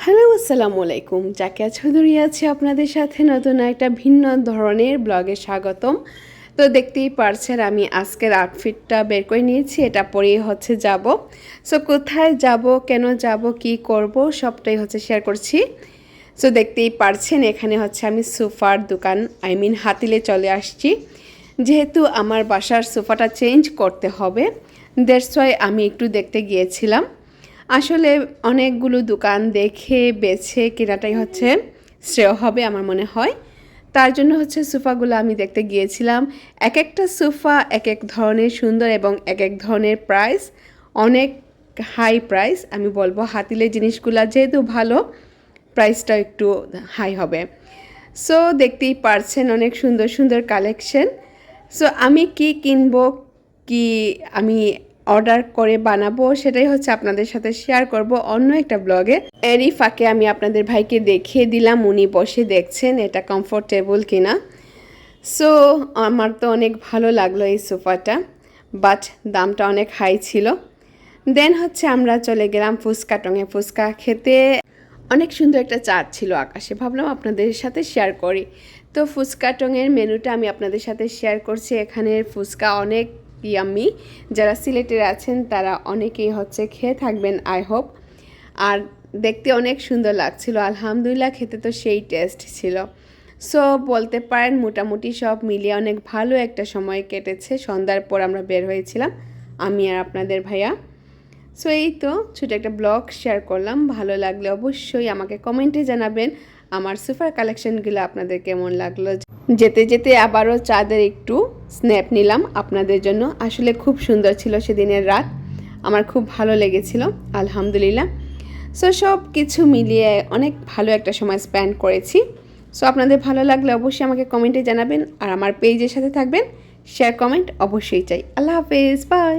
Hello, আসসালামু আলাইকুম। জাকিয়া চৌধুরী আছে আপনাদের সাথে নতুন একটা ভিন্ন ধরনের ব্লগে স্বাগতম। তো দেখতেই পারছেন আমি আজকের আউটফিটটা বের করে নিয়েছি, এটা পরেই হচ্ছে যাব। সো কোথায় যাব, কেন যাব, কি করব সবটাই হচ্ছে শেয়ার করছি। সো দেখতেই পারছেন এখানে হচ্ছে আমি সোফার দোকান হাতিলে চলে আসছি। যেহেতু আমার বাসার সোফাটা চেঞ্জ করতে হবে, দ্যাটস ওয়াই আমি একটু দেখতে গিয়েছিলাম। আসলে অনেকগুলো দোকান দেখে বেছে কেনাটাই হচ্ছে শ্রেয় হবে আমার মনে হয়। তার জন্য হচ্ছে সোফাগুলো আমি দেখতে গিয়েছিলাম। এক একটা সোফা এক এক ধরনের সুন্দর এবং এক এক ধরনের প্রাইস, অনেক হাই প্রাইস। আমি বলবো হাতিলে জিনিসগুলো যেহেতু ভালো, প্রাইসটা একটু হাই হবে। সো দেখতেই পারছেন অনেক সুন্দর সুন্দর কালেকশন। সো আমি কি কিনবো, কি আমি অর্ডার করে বানাবো, সেটাই হচ্ছে আপনাদের সাথে শেয়ার করব অন্য একটা ব্লগে। এরই ফাঁকে আমি আপনাদের ভাইকে দেখিয়ে দিলাম, উনি বসে দেখছেন এটা কমফোর্টেবল কিনা। সো আমার তো অনেক ভালো লাগলো এই সোফাটা, বাট দামটা অনেক হাই ছিল। দেন হচ্ছে আমরা চলে গেলাম ফুচকাটঙে ফুচকা খেতে। অনেক সুন্দর একটা চাট ছিল আকাশে, ভাবলাম আপনাদের সাথে শেয়ার করি। তো ফুচকাটঙের মেনুটা আমি আপনাদের সাথে শেয়ার করছি। এখানের ফুচকা অনেক ইয়াম্মি, যারা সিলেটের আছেন তারা অনেকেই হচ্ছে খেয়ে থাকবেন আই হোপ। আর দেখতে অনেক সুন্দর লাগছিল, আলহামদুলিল্লাহ খেতে তো সেই টেস্ট ছিল। সো বলতে পারেন মোটামুটি সব মিলিয়ে অনেক ভালো একটা সময় কেটেছে। সন্ধ্যার পর আমরা বের হয়েছিলাম আমি আর আপনাদের ভাইয়া। সো এই তো ছোটো একটা ব্লগ শেয়ার করলাম, ভালো লাগলে অবশ্যই আমাকে কমেন্টে জানাবেন আমার সোফার কালেকশনগুলো আপনাদের কেমন লাগলো। যেতে যেতে আবারও চাঁদের একটু স্ন্যাপ নিলাম আপনাদের জন্য। আসলে খুব সুন্দর ছিল সেদিনের রাত, আমার খুব ভালো লেগেছিল আলহামদুলিল্লাহ। সো সব কিছু মিলিয়ে অনেক ভালো একটা সময় স্পেন্ড করেছি। সো আপনাদের ভালো লাগলে অবশ্যই আমাকে কমেন্টে জানাবেন আর আমার পেজের সাথে থাকবেন। শেয়ার কমেন্ট অবশ্যই চাই। আল্লাহ হাফেজ, বাই।